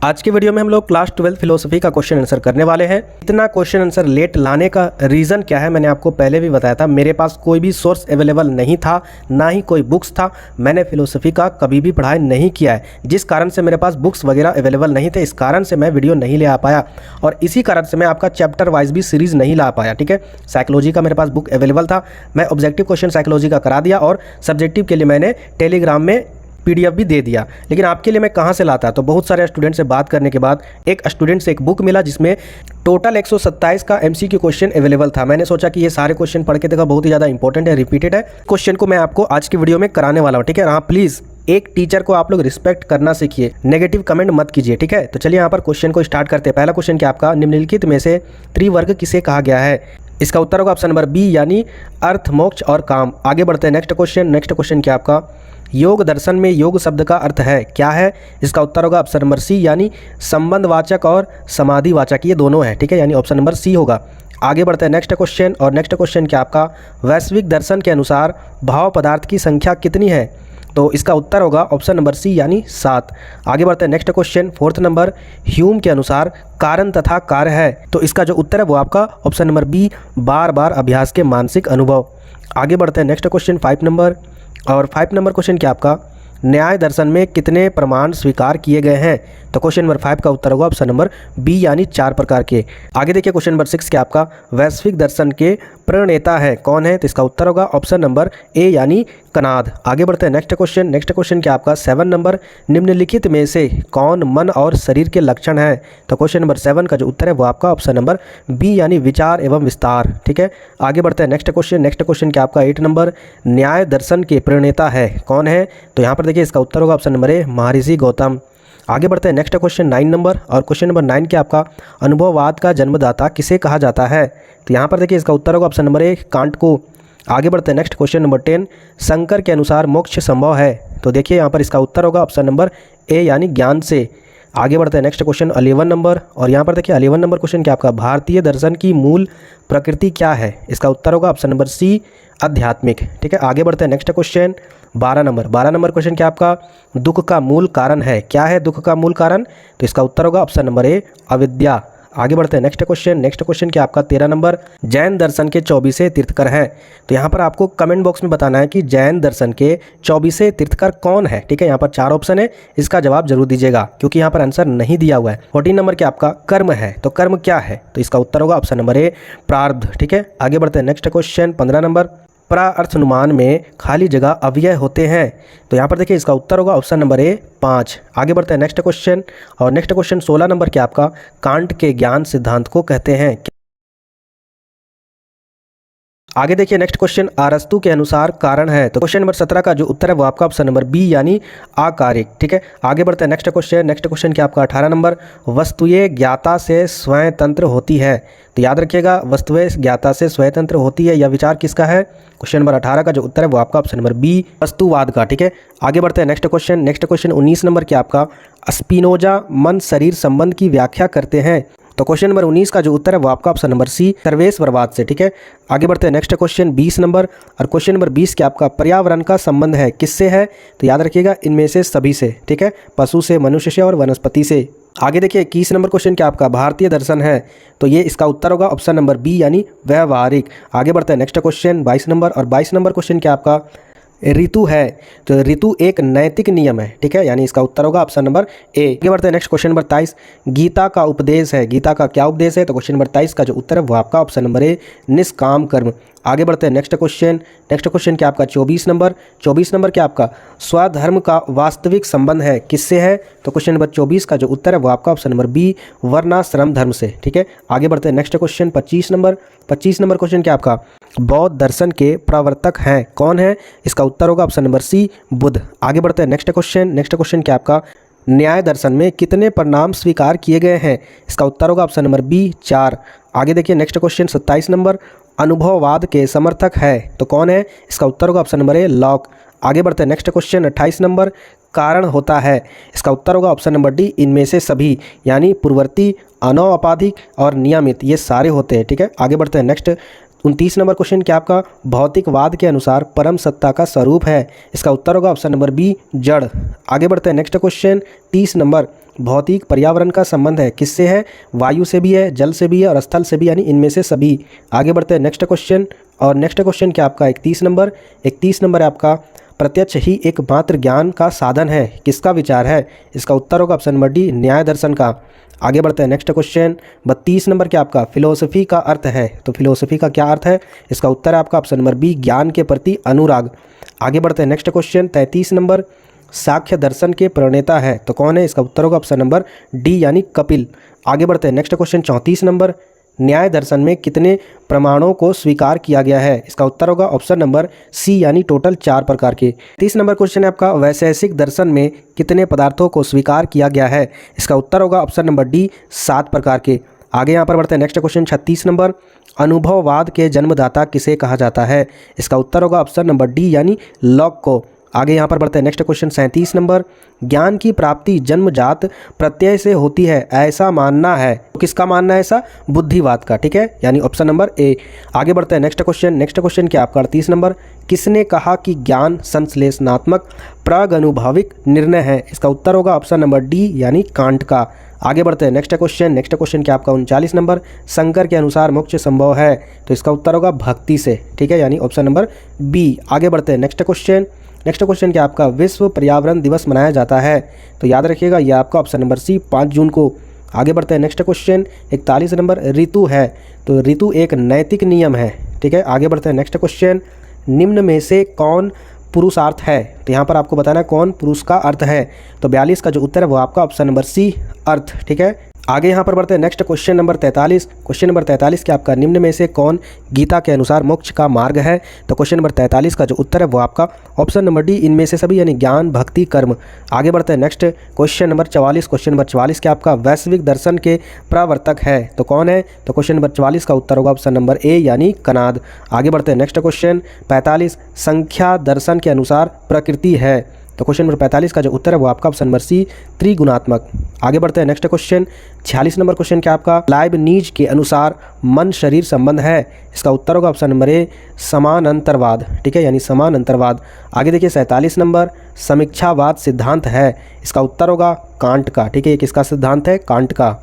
आज के वीडियो में हम लोग क्लास 12 फिलोसफी का क्वेश्चन आंसर करने वाले हैं। इतना क्वेश्चन आंसर लेट लाने का रीज़न क्या है मैंने आपको पहले भी बताया था। मेरे पास कोई भी सोर्स अवेलेबल नहीं था, ना ही कोई बुक्स था। मैंने फिलोसफी का कभी भी पढ़ाई नहीं किया है, जिस कारण से मेरे पास बुक्स वगैरह अवेलेबल नहीं थे। इस कारण से मैं वीडियो नहीं ले आ पाया और इसी कारण से मैं आपका चैप्टर वाइज भी सीरीज़ नहीं ला पाया। ठीक है, साइकोलॉजी का मेरे पास बुक अवेलेबल था, मैं ऑब्जेक्टिव क्वेश्चन साइकोलॉजी का करा दिया और सब्जेक्टिव के लिए मैंने टेलीग्राम में PDF भी दे दिया। लेकिन आपके लिए मैं कहाँ से लाता? तो बहुत सारे स्टूडेंट से बात करने के बाद एक स्टूडेंट से एक बुक मिला जिसमें टोटल 127 का MCQ क्वेश्चन अवेलेबल था। मैंने सोचा कि ये सारे क्वेश्चन पढ़ के देखा, बहुत ही ज़्यादा इंपॉर्टेंट है, रिपीटेड है। क्वेश्चन को मैं आपको आज की वीडियो में कराने वाला हूँ। ठीक है, हाँ प्लीज़ एक टीचर को आप लोग रिस्पेक्ट करना सीखिए, नेगेटिव कमेंट मत कीजिए। ठीक है, तो चलिए यहाँ पर क्वेश्चन को स्टार्ट करते हैं। पहला क्वेश्चन क्या आपका, निम्नलिखित में से त्रिवर्ग किसे कहा गया है? इसका उत्तर होगा ऑप्शन नंबर बी यानी अर्थ, मोक्ष और काम। आगे बढ़ते हैं नेक्स्ट क्वेश्चन। नेक्स्ट क्वेश्चन क्या आपका, योग दर्शन में योग शब्द का अर्थ है क्या है? इसका उत्तर होगा ऑप्शन नंबर सी यानी संबंधवाचक और समाधिवाचक, ये दोनों है। ठीक है, यानी ऑप्शन नंबर सी होगा। आगे बढ़ते हैं नेक्स्ट क्वेश्चन। और नेक्स्ट क्वेश्चन क्या आपका, वैश्विक दर्शन के अनुसार भाव पदार्थ की संख्या कितनी है? तो इसका उत्तर होगा ऑप्शन नंबर सी यानी 7। आगे बढ़ते हैं next question. Fourth number, Hume के अनुसार कारण तथा कार्य है, तो इसका जो उत्तर है वो आपका ऑप्शन नंबर बी, बार बार अभ्यास के मानसिक अनुभव। आगे बढ़ते हैं नेक्स्ट क्वेश्चन 5 नंबर। और 5 नंबर क्वेश्चन क्या आपका, न्याय दर्शन में कितने प्रमाण स्वीकार किए गए हैं? तो क्वेश्चन नंबर 5 का उत्तर होगा ऑप्शन नंबर बी यानी 4 प्रकार के। आगे देखिए क्वेश्चन नंबर 6 क्या आपका, वैश्विक दर्शन के प्रणेता है कौन है? तो इसका उत्तर होगा ऑप्शन नंबर ए यानी कनाद। आगे बढ़ते हैं नेक्स्ट क्वेश्चन। नेक्स्ट क्वेश्चन क्या आपका 7 नंबर, निम्नलिखित में से कौन मन और शरीर के लक्षण है? तो क्वेश्चन नंबर 7 का जो उत्तर है वो आपका ऑप्शन नंबर बी यानी विचार एवं विस्तार। ठीक है, आगे बढ़ते हैं नेक्स्ट क्वेश्चन। नेक्स्ट क्वेश्चन क्या आपका 8 नंबर, न्याय दर्शन के प्रणेता है कौन है? तो यहाँ पर देखिए इसका उत्तर होगा ऑप्शन नंबर ए, महर्षि गौतम। आगे बढ़ते हैं नेक्स्ट क्वेश्चन 9 नंबर। और क्वेश्चन नंबर 9 क्या आपका, अनुभववाद का जन्मदाता किसे कहा जाता है? तो यहाँ पर देखिए इसका उत्तर होगा ऑप्शन नंबर ए, कांट को। आगे बढ़ते हैं नेक्स्ट क्वेश्चन नंबर 10, शंकर के अनुसार मोक्ष संभव है? तो देखिए यहाँ पर इसका उत्तर होगा ऑप्शन नंबर ए यानी ज्ञान से। आगे बढ़ते हैं नेक्स्ट क्वेश्चन 11 नंबर। और यहाँ पर देखिए 11 नंबर क्वेश्चन क्या आपका, भारतीय दर्शन की मूल प्रकृति क्या है? इसका उत्तर होगा ऑप्शन नंबर सी, आध्यात्मिक। ठीक है, आगे बढ़ते हैं next question 12 number. 12 number question क्या आपका, दुख का मूल कारण है क्या है? दुख का मूल कारण, तो इसका उत्तर होगा ऑप्शन नंबर ए, अविद्या। आगे बढ़ते हैं नेक्स्ट क्वेश्चन। नेक्स्ट क्वेश्चन क्या आपका 13 नंबर, जैन दर्शन के 24वें तीर्थकर हैं? तो यहाँ पर आपको कमेंट बॉक्स में बताना है कि जैन दर्शन के 24वें तीर्थकर कौन है। ठीक है, यहाँ पर 4 ऑप्शन है, इसका जवाब जरूर दीजिएगा क्योंकि यहाँ पर आंसर नहीं दिया हुआ है। 14 नंबर क्या आपका, कर्म है, तो कर्म क्या है? तो इसका उत्तर होगा ऑप्शन नंबर ए, प्रारब्ध। ठीक है, आगे बढ़ते हैं नेक्स्ट क्वेश्चन 15 नंबर, पराअर्थनुमान में खाली जगह अव्यय होते हैं? तो यहाँ पर देखिए इसका उत्तर होगा ऑप्शन नंबर ए, 5। आगे बढ़ते हैं नेक्स्ट क्वेश्चन। और नेक्स्ट क्वेश्चन 16 नंबर क्या आपका, कांट के ज्ञान सिद्धांत को कहते हैं? आगे देखिए नेक्स्ट क्वेश्चन, अरस्तु के अनुसार कारण है? तो क्वेश्चन नंबर 17 का जो उत्तर है वो आपका ऑप्शन नंबर बी यानी आकारिक। ठीक है, आगे बढ़ते हैं नेक्स्ट क्वेश्चन। नेक्स्ट क्वेश्चन क्या आपका 18 नंबर, वस्तुएं ज्ञाता से स्वतंत्र होती है? तो याद रखिएगा, वस्तुएं ज्ञाता से स्वतंत्र होती है, यह विचार किसका है? क्वेश्चन नंबर 18 का जो उत्तर है वो आपका ऑप्शन नंबर बी, वस्तुवाद का। ठीक है, आगे बढ़ते हैं next question. Next question 19 number क्या आपका, स्पिनोजा मन शरीर संबंध की व्याख्या करते हैं? तो क्वेश्चन नंबर 19 का जो उत्तर है वो आपका ऑप्शन नंबर सी, सर्वेश्वरवाद से। ठीक है, आगे बढ़ते हैं नेक्स्ट क्वेश्चन 20 नंबर। और क्वेश्चन नंबर 20 क्या आपका, पर्यावरण का संबंध है किससे है? तो याद रखिएगा इनमें से सभी से। ठीक है, पशु से, मनुष्य से और वनस्पति से। आगे देखिए 21 नंबर क्वेश्चन क्या आपका, भारतीय दर्शन है? तो ये इसका उत्तर होगा ऑप्शन नंबर बी यानी व्यवहारिक। आगे बढ़ते हैं नेक्स्ट क्वेश्चन 22 नंबर। और 22 नंबर क्वेश्चन क्या आपका, ऋतु है? तो ऋतु एक नैतिक नियम है। ठीक है, यानी इसका उत्तर होगा ऑप्शन नंबर ए। आगे बढ़ते हैं नेक्स्ट क्वेश्चन नंबर 23, गीता का उपदेश है? गीता का क्या उपदेश है? तो क्वेश्चन नंबर 23 का जो उत्तर है वो आपका ऑप्शन नंबर ए, निष्काम कर्म। आगे बढ़ते हैं नेक्स्ट क्वेश्चन। नेक्स्ट क्वेश्चन क्या आपका 24 नंबर। 24 नंबर क्या आपका, स्वधर्म का वास्तविक संबंध है किससे है? तो क्वेश्चन नंबर 24 का जो उत्तर है वो आपका ऑप्शन नंबर बी, वर्णाश्रम धर्म से। ठीक है, आगे बढ़ते हैं next question 25 number. 25 number question क्या आपका, बौद्ध दर्शन के प्रवर्तक हैं कौन है? इसका उत्तर होगा ऑप्शन नंबर सी, बुद्ध। आगे बढ़ते हैं नेक्स्ट क्वेश्चन। नेक्स्ट क्वेश्चन क्या आपका, न्याय दर्शन में कितने परिणाम स्वीकार किए गए हैं? इसका उत्तर होगा ऑप्शन नंबर बी, 4। आगे देखिए नेक्स्ट क्वेश्चन 27 नंबर, अनुभववाद के समर्थक है तो कौन है? इसका उत्तर होगा ऑप्शन नंबर ए, लॉक। आगे बढ़ते हैं नेक्स्ट क्वेश्चन 28 नंबर, कारण होता है? इसका उत्तर होगा ऑप्शन नंबर डी, इनमें से सभी, यानी पूर्ववर्ती, अनौपाधिक और नियमित, ये सारे होते हैं। ठीक है, आगे बढ़ते हैं नेक्स्ट 29 नंबर क्वेश्चन क्या आपका, भौतिकवाद के अनुसार परम सत्ता का स्वरूप है? इसका उत्तर होगा ऑप्शन नंबर बी, जड़। आगे बढ़ते हैं नेक्स्ट क्वेश्चन 30 नंबर, भौतिक पर्यावरण का संबंध है किससे है? वायु से भी है, जल से भी है और स्थल से भी, यानी इनमें से सभी। आगे बढ़ते हैं नेक्स्ट क्वेश्चन। और नेक्स्ट क्वेश्चन क्या आपका 31 नंबर। 31 नंबर है आपका, प्रत्यक्ष ही एकमात्र ज्ञान का साधन है, किसका विचार है? इसका उत्तर होगा ऑप्शन नंबर डी, न्याय दर्शन का। आगे बढ़ते हैं नेक्स्ट क्वेश्चन। 32 नंबर क्या आपका, फिलोसफी का अर्थ है। तो फिलोसफी का क्या अर्थ है? इसका उत्तर है आपका ऑप्शन नंबर बी, ज्ञान के प्रति अनुराग। आगे बढ़ते हैं नेक्स्ट क्वेश्चन। 33 नंबर, सांख्य दर्शन के प्रणेता है, तो कौन है? इसका उत्तर होगा ऑप्शन नंबर डी, यानी कपिल। आगे बढ़ते हैं नेक्स्ट क्वेश्चन। 34 नंबर, न्याय दर्शन में कितने प्रमाणों को स्वीकार किया गया है? इसका उत्तर होगा ऑप्शन नंबर सी, यानी टोटल 4 प्रकार के। 30 नंबर क्वेश्चन है आपका, वैशेषिक दर्शन में कितने पदार्थों को स्वीकार किया गया है? इसका उत्तर होगा ऑप्शन नंबर डी, 7 प्रकार के। आगे यहाँ पर बढ़ते हैं नेक्स्ट क्वेश्चन। 36 नंबर, अनुभववाद के जन्मदाता किसे कहा जाता है? इसका उत्तर होगा ऑप्शन नंबर डी, यानी लॉक को। आगे यहाँ पर बढ़ते हैं नेक्स्ट क्वेश्चन। 37 नंबर, ज्ञान की प्राप्ति जन्मजात प्रत्यय से होती है, ऐसा मानना है। तो किसका मानना है ऐसा? बुद्धिवाद का, ठीक है, यानी ऑप्शन नंबर ए। आगे बढ़ते हैं नेक्स्ट क्वेश्चन। नेक्स्ट क्वेश्चन क्या आपका 38 नंबर, किसने कहा कि ज्ञान संश्लेषणात्मक प्रागनुभविक निर्णय है? इसका उत्तर होगा ऑप्शन नंबर डी, यानी कांट का। आगे बढ़ते हैं नेक्स्ट क्वेश्चन। नेक्स्ट क्वेश्चन क्या आपका 39 नंबर, शंकर के अनुसार मोक्ष संभव है, तो इसका उत्तर होगा भक्ति से, ठीक है, यानी ऑप्शन नंबर बी। आगे बढ़ते हैं नेक्स्ट क्वेश्चन। नेक्स्ट क्वेश्चन क्या आपका, विश्व पर्यावरण दिवस मनाया जाता है, तो याद रखिएगा ये आपका ऑप्शन नंबर सी, 5 जून को। आगे बढ़ते हैं नेक्स्ट क्वेश्चन। 41 नंबर, ऋतु है, तो ऋतु एक नैतिक नियम है, ठीक है। आगे बढ़ते हैं नेक्स्ट क्वेश्चन। निम्न में से कौन पुरुषार्थ है? तो यहाँ पर आपको बताना है कौन पुरुष का अर्थ है, तो 42 का जो उत्तर है वो आपका ऑप्शन नंबर सी, अर्थ, ठीक है। आगे यहाँ पर बढ़ते हैं next question number 43। Question number 43 क्या आपका, निम्न में से कौन गीता के अनुसार मोक्ष का मार्ग है? तो क्वेश्चन नंबर 43 का जो उत्तर है वो आपका ऑप्शन नंबर डी, इनमें से सभी, यानी ज्ञान, भक्ति, कर्म। आगे बढ़ते हैं next question number 44। Question number 44 क्या आपका, वैश्विक दर्शन के प्रवर्तक है, तो कौन है? तो क्वेश्चन नंबर 44 का उत्तर होगा ऑप्शन नंबर ए, यानी कनाद। आगे बढ़ते हैं नेक्स्ट क्वेश्चन 45, संख्या दर्शन के अनुसार प्रकृति है, तो क्वेश्चन नंबर 45 का जो उत्तर है वो आपका ऑप्शन नंबर सी, त्रिगुणात्मक। आगे बढ़ते हैं नेक्स्ट क्वेश्चन 46 नंबर क्वेश्चन क्या आपका, लाइबनीज के अनुसार मन शरीर संबंध है, इसका उत्तर होगा ऑप्शन नंबर ए, समानांतरवाद, ठीक है, यानी समानांतरवाद। आगे देखिए 47 नंबर, समीक्षावाद सिद्धांत है, इसका उत्तर होगा कांट का, ठीक है, ये किसका सिद्धांत है? कांट का।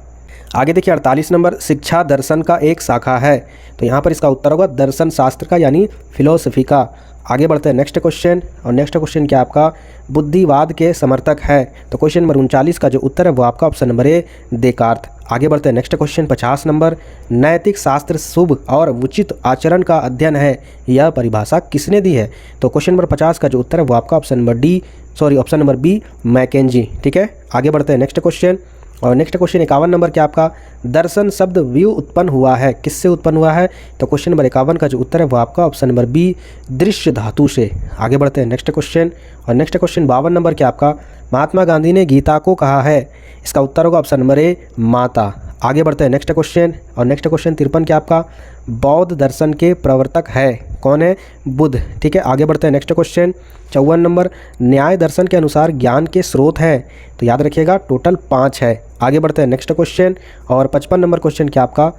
आगे देखिए 48 नंबर, शिक्षा दर्शन का एक शाखा है, तो यहाँ पर इसका उत्तर होगा दर्शन शास्त्र का, यानी फिलोसफी का। आगे बढ़ते हैं नेक्स्ट क्वेश्चन, और नेक्स्ट क्वेश्चन क्या आपका, बुद्धिवाद के समर्थक है, तो क्वेश्चन नंबर 39 का जो उत्तर है वो आपका ऑप्शन नंबर ए, देकार्त। आगे बढ़ते हैं नेक्स्ट क्वेश्चन 50 नंबर, नैतिक शास्त्र शुभ और उचित आचरण का अध्ययन है, यह परिभाषा किसने दी है? तो क्वेश्चन नंबर 50 का जो उत्तर है वो आपका option number D, option number B, Mackenzie, ठीक है। आगे बढ़ते हैं नेक्स्ट क्वेश्चन, और नेक्स्ट क्वेश्चन 51 नंबर क्या आपका, दर्शन शब्द व्यू उत्पन्न हुआ है, किससे उत्पन्न हुआ है? तो क्वेश्चन नंबर 51 का जो उत्तर है वो आपका ऑप्शन नंबर बी, दृश्य धातु से। आगे बढ़ते हैं नेक्स्ट क्वेश्चन, और नेक्स्ट क्वेश्चन 52 नंबर क्या आपका, महात्मा गांधी ने गीता को कहा है, इसका उत्तर होगा ऑप्शन नंबर ए, माता। आगे बढ़ते हैं नेक्स्ट क्वेश्चन, और नेक्स्ट क्वेश्चन 53 क्या आपका, बौद्ध दर्शन के प्रवर्तक है, कौन है? बुद्ध, ठीक है। आगे बढ़ते हैं नेक्स्ट क्वेश्चन 54 नंबर, न्याय दर्शन के अनुसार ज्ञान के स्रोत है, तो याद रखिएगा टोटल 5 है। आगे बढ़ते हैं नेक्स्ट क्वेश्चन, और 55 नंबर क्वेश्चन क्या आपका,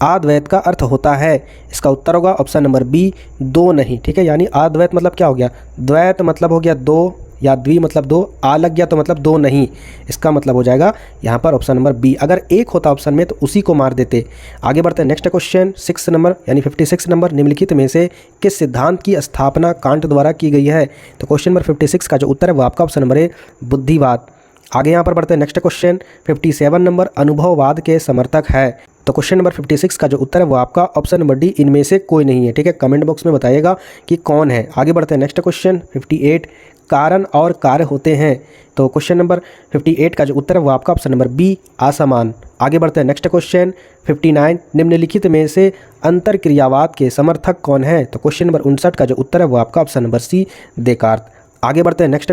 अद्वैत का अर्थ होता है, इसका उत्तर होगा ऑप्शन नंबर बी, दो नहीं, ठीक है, यानी अद्वैत मतलब क्या हो गया, द्वैत मतलब हो गया दो, या द्वि मतलब दो, आ लग गया तो मतलब दो नहीं, इसका मतलब हो जाएगा यहाँ पर ऑप्शन नंबर बी। अगर एक होता ऑप्शन में तो उसी को मार देते। आगे बढ़ते हैं नेक्स्ट क्वेश्चन 6 नंबर, यानी 56 नंबर, निम्नलिखित में से किस सिद्धांत की स्थापना कांट द्वारा की गई है? तो क्वेश्चन नंबर 56 का जो उत्तर है वो आपका ऑप्शन नंबर ए, बुद्धिवाद। आगे यहाँ पर बढ़ते हैं नेक्स्ट क्वेश्चन 57 नंबर, अनुभववाद के समर्थक है, तो क्वेश्चन नंबर 56 का जो उत्तर है वो आपका ऑप्शन नंबर डी, इनमें से कोई नहीं है, ठीक है। कमेंट बॉक्स में बताइएगा कि कौन है। आगे बढ़ते हैं नेक्स्ट क्वेश्चन 58, कारण और कार्य होते हैं, तो क्वेश्चन नंबर 58 का जो उत्तर है वो आपका ऑप्शन नंबर बी, असमान। आगे बढ़ते हैं नेक्स्ट क्वेश्चन 59, निम्नलिखित में से अंतरक्रियावाद के समर्थक कौन है? तो क्वेश्चन नंबर 59 का जो उत्तर है वो आपका ऑप्शन नंबर सी, देकार्त। आगे बढ़ते हैं नेक्स्ट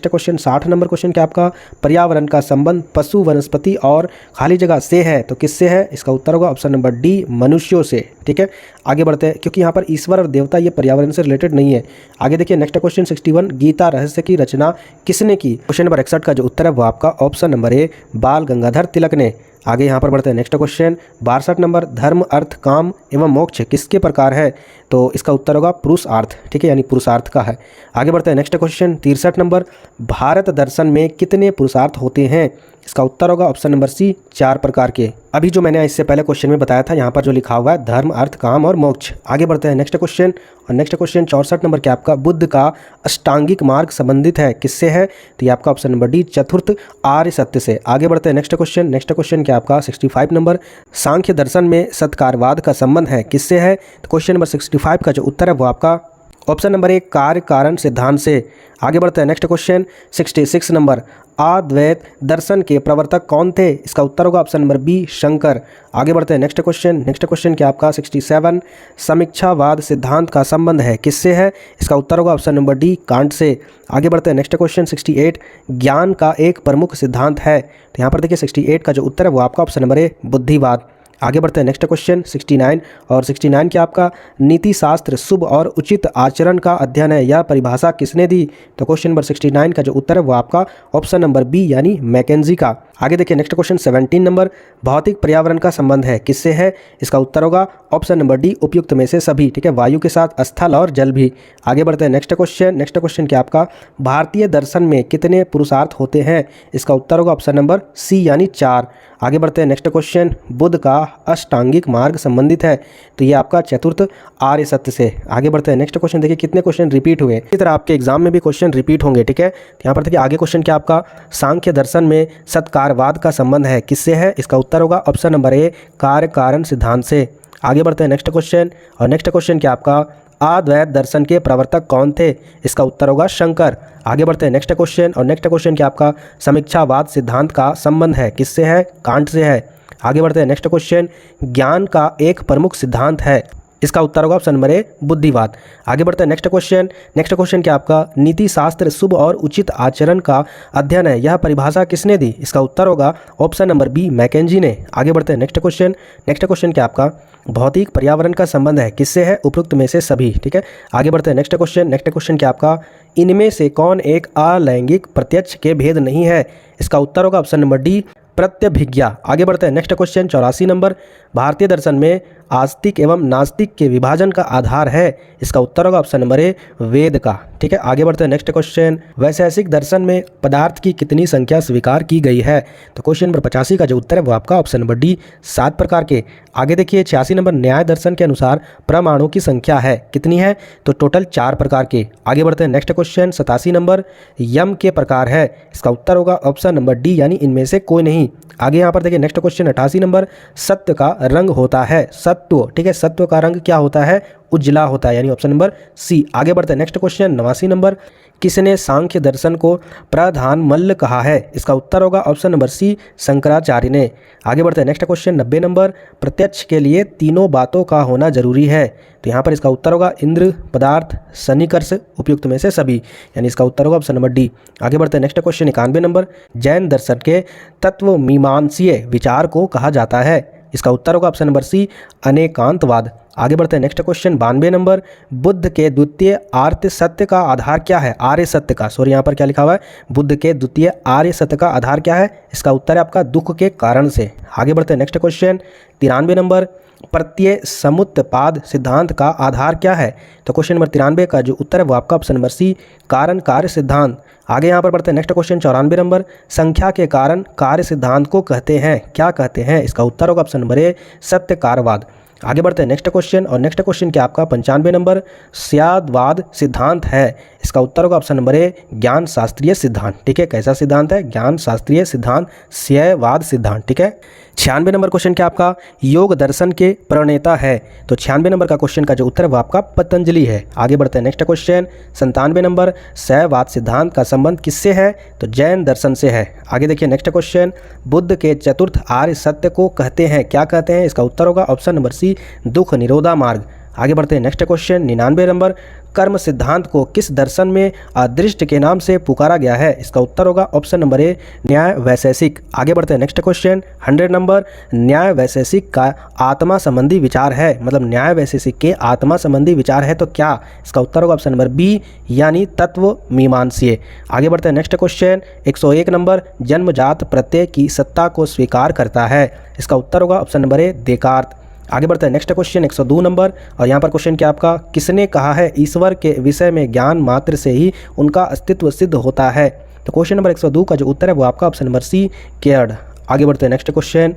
क्वेश्चन 60 नंबर क्वेश्चन क्या आपका, पर्यावरण का संबंध पशु, वनस्पति और खाली जगह से है, तो किससे है? इसका उत्तर होगा ऑप्शन नंबर डी, मनुष्यों से, ठीक है। आगे बढ़ते हैं, क्योंकि यहाँ पर ईश्वर और देवता ये पर्यावरण से रिलेटेड नहीं है। आगे देखिए नेक्स्ट क्वेश्चन 61, गीता रहस्य की रचना किसने की? क्वेश्चन नंबर 61 का जो उत्तर है वो आपका ऑप्शन नंबर ए, बाल गंगाधर तिलक ने। आगे यहाँ पर बढ़ते हैं नेक्स्ट क्वेश्चन 62 नंबर, धर्म, अर्थ, काम एवं मोक्ष किसके प्रकार है? तो इसका उत्तर होगा पुरुषार्थ, ठीक है, यानी पुरुषार्थ का है। आगे बढ़ते हैं नेक्स्ट क्वेश्चन 63 नंबर, भारत दर्शन में कितने पुरुषार्थ होते हैं? इसका उत्तर होगा ऑप्शन नंबर सी, 4 प्रकार के। अभी जो मैंने इससे पहले क्वेश्चन में बताया था, यहाँ पर जो लिखा हुआ है धर्म, अर्थ, काम और मोक्ष। आगे बढ़ते हैं नेक्स्ट क्वेश्चन। और नेक्स्ट क्वेश्चन 64 नंबर के आपका, बुद्ध का अष्टांगिक मार्ग संबंधित है किससे है? तो ये आपका ऑप्शन नंबर डी, चतुर्थ आर्य सत्य से। आगे बढ़ते हैं नेक्स्ट क्वेश्चन। नेक्स्ट क्वेश्चन क्या आपका 65 नंबर, सांख्य दर्शन में सत्कारवाद का संबंध है किससे है? तो क्वेश्चन नंबर 65 का जो उत्तर है वो आपका ऑप्शन नंबर ए, कार्य कारण सिद्धांत से। आगे बढ़ते हैं नेक्स्ट क्वेश्चन 66 नंबर, अद्वैत दर्शन के प्रवर्तक कौन थे? इसका उत्तर होगा ऑप्शन नंबर बी, शंकर। आगे बढ़ते हैं नेक्स्ट क्वेश्चन। नेक्स्ट क्वेश्चन क्या आपका 67, समीक्षावाद सिद्धांत का संबंध है किससे है? इसका उत्तर होगा option number D, can't say. आगे बढ़ते हैं नेक्स्ट क्वेश्चन 68, ज्ञान का एक प्रमुख सिद्धांत है। तो यहाँ पर देखिए 68 का जो उत्तर है वो आपका ऑप्शन नंबर ए, बुद्धिवाद। आगे बढ़ते हैं नेक्स्ट क्वेश्चन 69, और 69 क्या आपका, नीति शास्त्र शुभ और उचित आचरण का अध्ययन है, यह परिभाषा किसने दी? तो क्वेश्चन नंबर 69 का जो उत्तर है वो आपका ऑप्शन नंबर बी यानी मैकेंजी का। आगे देखिए नेक्स्ट क्वेश्चन 17 नंबर, भौतिक पर्यावरण का संबंध है किससे है? इसका उत्तर होगा ऑप्शन नंबर डी, उपयुक्त में से सभी। ठीक है, वायु के साथ स्थल और जल भी। आगे बढ़ते हैं नेक्स्ट क्वेश्चन। नेक्स्ट क्वेश्चन क्या आपका, भारतीय दर्शन में कितने पुरुषार्थ होते हैं? इसका उत्तर होगा ऑप्शन नंबर सी यानी 4। आगे बढ़ते हैं नेक्स्ट क्वेश्चन, बुद्ध का अष्टांगिक मार्ग संबंधित है, तो ये आपका चतुर्थ आर्य सत्य से। आगे बढ़ते हैं नेक्स्ट क्वेश्चन। देखिए कितने क्वेश्चन रिपीट हुए, इसी तरह आपके एग्जाम में भी क्वेश्चन रिपीट होंगे। ठीक है, तो यहाँ पर देखिए आगे क्वेश्चन क्या आपका, सांख्य दर्शन में सत्कारवाद का संबंध है किससे है? इसका उत्तर होगा ऑप्शन नंबर ए, कार्य कारण सिद्धांत से। आगे बढ़ते हैं नेक्स्ट क्वेश्चन। और नेक्स्ट क्वेश्चन क्या आपका, अद्वैत दर्शन के प्रवर्तक कौन थे? इसका उत्तर होगा शंकर। आगे बढ़ते हैं नेक्स्ट क्वेश्चन। और नेक्स्ट क्वेश्चन क्या आपका, समीक्षावाद सिद्धांत का संबंध है किससे है? कांट से है। आगे बढ़ते हैं नेक्स्ट क्वेश्चन, ज्ञान का एक प्रमुख सिद्धांत है, इसका उत्तर होगा ऑप्शन नंबर ए, बुद्धिवाद। आगे बढ़ते हैं नेक्स्ट क्वेश्चन। नेक्स्ट क्वेश्चन क्या आपका, नीति शास्त्र शुभ और उचित आचरण का अध्ययन है, यह परिभाषा किसने दी? इसका उत्तर होगा ऑप्शन नंबर बी, मैकेंजी ने। आगे बढ़ते हैं नेक्स्ट क्वेश्चन। नेक्स्ट क्वेश्चन क्या आपका, भौतिक पर्यावरण का संबंध है किससे है? उपयुक्त में से सभी। ठीक है, आगे बढ़ते हैं नेक्स्ट क्वेश्चन। नेक्स्ट क्वेश्चन क्या आपका, इनमें से कौन एक अलैंगिक प्रत्यक्ष के भेद नहीं है? इसका उत्तर होगा ऑप्शन नंबर डी, प्रत्यभिज्ञा। आगे बढ़ते हैं नेक्स्ट क्वेश्चन 84 नंबर, भारतीय दर्शन में आस्तिक एवं नास्तिक के विभाजन का आधार है, इसका उत्तर होगा ऑप्शन नंबर ए, वेद का। ठीक है, आगे बढ़ते हैं नेक्स्ट क्वेश्चन, वैशेषिक दर्शन में पदार्थ की कितनी संख्या स्वीकार की गई है? तो क्वेश्चन नंबर 85 का जो उत्तर है वो आपका ऑप्शन नंबर डी, 7 प्रकार के। आगे देखिए 86 नंबर, न्याय दर्शन के अनुसार परमाणु की संख्या है कितनी है? तो टोटल 4 प्रकार के। आगे बढ़ते हैं नेक्स्ट क्वेश्चन 87 नंबर, यम के प्रकार है, इसका उत्तर होगा ऑप्शन नंबर डी यानी इनमें से कोई नहीं। आगे यहाँ पर देखिए नेक्स्ट क्वेश्चन 88 नंबर, सत्य का रंग होता है सत्व। ठीक है, सत्व का रंग क्या होता है? उजला होता है, यानी ऑप्शन नंबर सी। आगे बढ़ते हैं नेक्स्ट क्वेश्चन 89 नंबर, किसने सांख्य दर्शन को प्रधान मल्ल कहा है? इसका उत्तर होगा ऑप्शन नंबर सी, शंकराचार्य ने। आगे बढ़ते हैं नेक्स्ट क्वेश्चन 90 नंबर, प्रत्यक्ष के लिए तीनों बातों का होना जरूरी है, तो यहाँ पर इसका उत्तर होगा इंद्र, पदार्थ, सन्निकर्ष, उपयुक्त में से सभी, यानी इसका उत्तर होगा ऑप्शन नंबर डी। आगे बढ़ते हैं नेक्स्ट क्वेश्चन 91 नंबर, जैन दर्शन के तत्व मीमांसीय विचार को कहा जाता है, इसका उत्तर होगा ऑप्शन नंबर सी, अनेकांतवाद। आगे बढ़ते हैं नेक्स्ट क्वेश्चन 92 नंबर, बुद्ध के द्वितीय आर्य सत्य का आधार क्या है? आर्य सत्य का, सॉरी यहाँ पर क्या लिखा हुआ है, बुद्ध के द्वितीय आर्य सत्य का आधार क्या है? इसका उत्तर है आपका दुख के कारण से। आगे बढ़ते हैं नेक्स्ट क्वेश्चन 93 नंबर, प्रत्यय समुत्पाद सिद्धांत का आधार क्या है? तो क्वेश्चन नंबर 93 का जो उत्तर है वो आपका ऑप्शन नंबर सी, कारण कार्य सिद्धांत। आगे यहाँ पर बढ़ते हैं नेक्स्ट क्वेश्चन 94 नंबर, संख्या के कारण कार्य सिद्धांत को कहते हैं, क्या कहते हैं? इसका उत्तर होगा ऑप्शन नंबर ए, सत्यकारवाद। आगे बढ़ते हैं नेक्स्ट क्वेश्चन, और नेक्स्ट क्वेश्चन क्या आपका 95 नंबर, स्यादवाद सिद्धांत है, इसका उत्तर होगा ऑप्शन नंबर ए, ज्ञान शास्त्रीय सिद्धांत। ठीक है, कैसा सिद्धांत है? ज्ञान शास्त्रीय सिद्धांत, स्यवाद सिद्धांत। ठीक है, 96 नंबर क्वेश्चन क्या आपका, योग दर्शन के प्रणेता है, तो 96 नंबर का क्वेश्चन का जो उत्तर है वो आपका पतंजलि है। आगे बढ़ते हैं नेक्स्ट क्वेश्चन 97 नंबर, शैववाद सिद्धांत का संबंध किससे है? तो जैन दर्शन से है। आगे देखिए नेक्स्ट क्वेश्चन, बुद्ध के चतुर्थ आर्य सत्य को कहते हैं, क्या कहते हैं? इसका उत्तर होगा ऑप्शन नंबर सी, दुख निरोधा मार्ग। आगे बढ़ते हैं नेक्स्ट क्वेश्चन 99 नंबर, कर्म सिद्धांत को किस दर्शन में अदृष्ट के नाम से पुकारा गया है? इसका उत्तर होगा ऑप्शन नंबर ए, न्याय वैशेषिक। आगे बढ़ते हैं नेक्स्ट क्वेश्चन 100 नंबर, न्याय वैशेषिक का आत्मा संबंधी विचार है, मतलब न्याय वैशेषिक के आत्मा संबंधी विचार है तो क्या? इसका उत्तर होगा ऑप्शन नंबर बी यानी तत्व मीमांसीय। आगे बढ़ते हैं नेक्स्ट क्वेश्चन 101 नंबर, जन्मजात प्रत्यय की सत्ता को स्वीकार करता है, इसका उत्तर होगा ऑप्शन नंबर ए, देकार्त। आगे बढ़ते हैं नेक्स्ट क्वेश्चन 102 नंबर, और यहाँ पर क्वेश्चन क्या आपका, किसने कहा है ईश्वर के विषय में ज्ञान मात्र से ही उनका अस्तित्व सिद्ध होता है? तो क्वेश्चन नंबर 102 का जो उत्तर है वो आपका ऑप्शन नंबर सी केयर्ड। आगे बढ़ते हैं नेक्स्ट क्वेश्चन।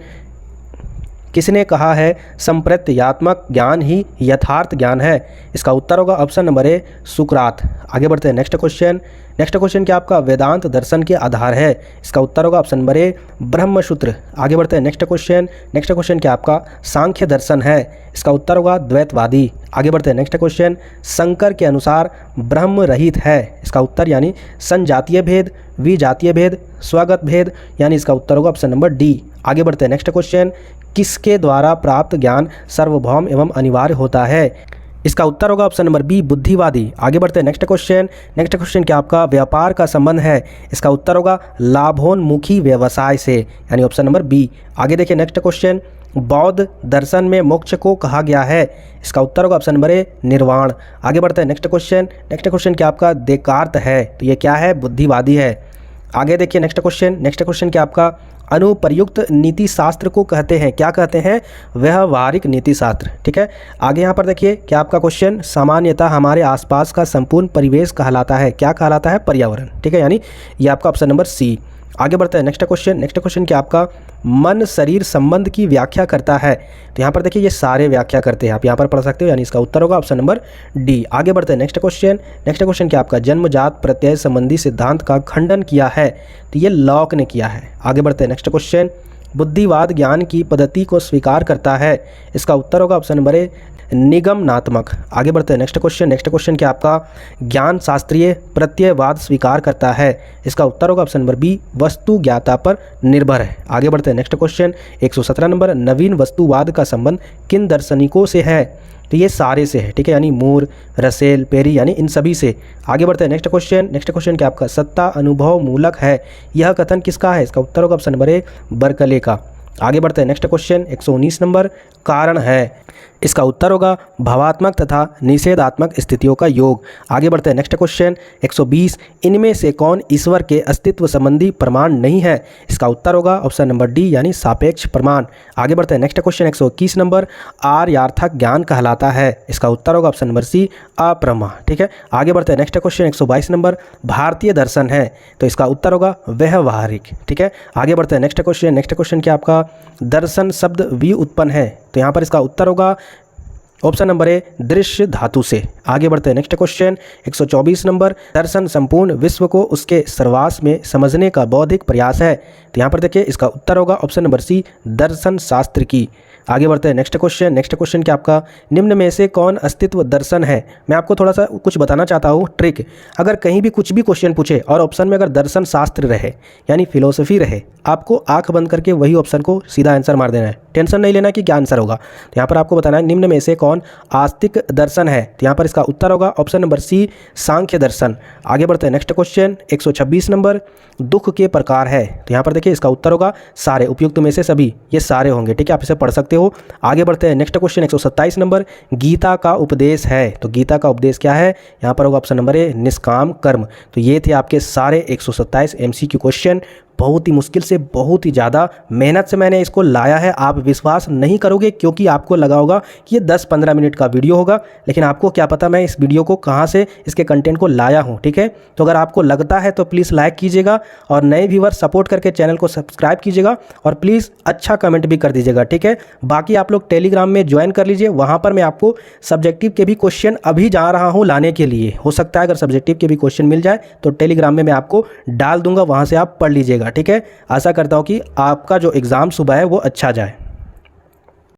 किसने कहा है संप्रत्यात्मक ज्ञान ही यथार्थ ज्ञान है? इसका उत्तर होगा ऑप्शन नंबर ए सुकरात। आगे बढ़ते हैं नेक्स्ट क्वेश्चन। नेक्स्ट क्वेश्चन क्या आपका वेदांत दर्शन के आधार है? इसका उत्तर होगा ऑप्शन नंबर ए ब्रह्मसूत्र। आगे बढ़ते हैं नेक्स्ट क्वेश्चन। नेक्स्ट क्वेश्चन क्या आपका सांख्य दर्शन है? इसका उत्तर होगा द्वैतवादी। आगे बढ़ते हैं नेक्स्ट क्वेश्चन। शंकर के अनुसार ब्रह्म रहित है? इसका उत्तर यानी संजातीय भेद, विजातीय भेद, स्वगत भेद, यानी इसका उत्तर होगा ऑप्शन नंबर डी। आगे बढ़ते हैं नेक्स्ट क्वेश्चन। किसके द्वारा प्राप्त ज्ञान सार्वभौम एवं अनिवार्य होता है? इसका उत्तर होगा ऑप्शन नंबर बी बुद्धिवादी। आगे बढ़ते हैं नेक्स्ट क्वेश्चन। नेक्स्ट क्वेश्चन क्या आपका व्यापार का संबंध है? इसका उत्तर होगा लाभोन्मुखी व्यवसाय से, यानी ऑप्शन नंबर बी। आगे देखिए नेक्स्ट क्वेश्चन। बौद्ध दर्शन में मोक्ष को कहा गया है? इसका उत्तर होगा ऑप्शन नंबर ए निर्वाण। आगे बढ़ते हैं नेक्स्ट क्वेश्चन। नेक्स्ट क्वेश्चन क्या आपका देकार्त है? तो ये क्या है? बुद्धिवादी है। आगे देखिए नेक्स्ट क्वेश्चन। नेक्स्ट क्वेश्चन क्या आपका अनुप्रयुक्त नीति शास्त्र को कहते हैं? क्या कहते हैं? व्यवहारिक नीति शास्त्र। ठीक है। आगे यहाँ पर देखिए क्या आपका क्वेश्चन सामान्यतः हमारे आसपास का संपूर्ण परिवेश कहलाता है? क्या कहलाता है? पर्यावरण। ठीक है, यानी ये आपका ऑप्शन नंबर सी। आगे बढ़ते हैं नेक्स्ट क्वेश्चन। नेक्स्ट क्वेश्चन क्या आपका मन शरीर संबंध की व्याख्या करता है? तो यहाँ पर देखिए ये सारे व्याख्या करते हैं, आप यहाँ पर पढ़ सकते हो, यानी इसका उत्तर होगा ऑप्शन नंबर डी। आगे बढ़ते हैं नेक्स्ट क्वेश्चन। नेक्स्ट क्वेश्चन क्या आपका जन्मजात प्रत्यय संबंधी सिद्धांत का खंडन किया है? तो ये लॉक ने किया है। आगे बढ़ते हैं नेक्स्ट क्वेश्चन। बुद्धिवाद ज्ञान की पद्धति को स्वीकार करता है? इसका उत्तर होगा ऑप्शन नंबर ए निगमनात्मक। आगे बढ़ते हैं नेक्स्ट क्वेश्चन। नेक्स्ट क्वेश्चन क्या आपका ज्ञान शास्त्रीय प्रत्ययवाद स्वीकार करता है? इसका उत्तर होगा ऑप्शन नंबर बी वस्तु ज्ञाता पर निर्भर है। आगे बढ़ते हैं नेक्स्ट क्वेश्चन। 117 नंबर नवीन वस्तुवाद का संबंध किन दार्शनिकों से है? तो ये सारे से है। ठीक है, यानी मूर, रसेल, पेरी, यानी इन सभी से। आगे बढ़ते हैं नेक्स्ट क्वेश्चन। नेक्स्ट क्वेश्चन क्या आपका सत्ता अनुभव मूलक है? यह कथन किसका है? इसका उत्तर होगा ऑप्शन नंबर ए बर्कले का। आगे बढ़ते हैं नेक्स्ट क्वेश्चन। 119 नंबर कारण है? इसका उत्तर होगा भावात्मक तथा निषेधात्मक स्थितियों का योग। आगे बढ़ते हैं नेक्स्ट क्वेश्चन। 120 इनमें से कौन ईश्वर के अस्तित्व संबंधी प्रमाण नहीं है? इसका उत्तर होगा ऑप्शन नंबर डी, यानी सापेक्ष प्रमाण। आगे बढ़ते हैं नेक्स्ट क्वेश्चन। 121 नंबर आर्यार्थक ज्ञान कहलाता है? इसका उत्तर होगा ऑप्शन नंबर सी अप्रमा। ठीक है। आगे बढ़ते हैं नेक्स्ट क्वेश्चन। 122 नंबर भारतीय दर्शन है? तो इसका उत्तर होगा व्यवहारिक। ठीक है। आगे बढ़ते हैं नेक्स्ट क्वेश्चन। नेक्स्ट क्वेश्चन क्या आपका दर्शन शब्द व्युत्पन्न है? तो यहाँ पर इसका उत्तर होगा ऑप्शन नंबर ए दृश्य धातु से। आगे बढ़ते हैं नेक्स्ट क्वेश्चन। 124 नंबर दर्शन संपूर्ण विश्व को उसके सर्वास में समझने का बौद्धिक प्रयास है? तो यहाँ पर देखिए इसका उत्तर होगा ऑप्शन नंबर सी दर्शन शास्त्र की। आगे बढ़ते हैं नेक्स्ट क्वेश्चन। नेक्स्ट क्वेश्चन क्या आपका निम्न में से कौन अस्तित्व दर्शन है? मैं आपको थोड़ा सा कुछ बताना चाहता हूँ ट्रिक। अगर कहीं भी कुछ भी क्वेश्चन पूछे और ऑप्शन में अगर दर्शन शास्त्र रहे यानी फिलोसफी रहे, आपको आंख बंद करके वही ऑप्शन को सीधा आंसर मार देना है। टेंशन नहीं लेना कि क्या आंसर होगा। तो यहाँ पर आपको बताना है निम्न में से कौन आस्तिक दर्शन है? तो यहाँ पर इसका उत्तर होगा ऑप्शन नंबर सी सांख्य दर्शन। आगे बढ़ते हैं नेक्स्ट क्वेश्चन। 126 नंबर दुख के प्रकार है? तो यहाँ पर देखिए इसका उत्तर होगा सारे, उपयुक्त में से सभी, ये सारे होंगे। ठीक है, आप इसे पढ़ सकते हो। आगे बढ़ते हैं नेक्स्ट क्वेश्चन। 127 नंबर गीता का उपदेश है? तो गीता का उपदेश क्या है? यहाँ पर होगा ऑप्शन नंबर ए निष्काम कर्म। तो ये थे आपके सारे 127 MCQ क्वेश्चन। बहुत ही मुश्किल से, बहुत ही ज़्यादा मेहनत से मैंने इसको लाया है। आप विश्वास नहीं करोगे क्योंकि आपको लगा होगा कि ये 10-15 मिनट का वीडियो होगा, लेकिन आपको क्या पता मैं इस वीडियो को कहाँ से, इसके कंटेंट को लाया हूँ। ठीक है, तो अगर आपको लगता है तो प्लीज़ लाइक कीजिएगा और नए व्यूअर सपोर्ट करके चैनल को सब्सक्राइब कीजिएगा और प्लीज़ अच्छा कमेंट भी कर दीजिएगा। ठीक है, बाकी आप लोग टेलीग्राम में ज्वाइन कर लीजिए, वहाँ पर मैं आपको सब्जेक्टिव के भी क्वेश्चन अभी जा रहा हूँ लाने के लिए। हो सकता है अगर सब्जेक्टिव के भी क्वेश्चन मिल जाए तो टेलीग्राम में मैं आपको डाल दूंगा, वहाँ से आप पढ़ लीजिएगा। ठीक है, आशा करता हूँ कि आपका जो एग्ज़ाम सुबह है वो अच्छा जाए।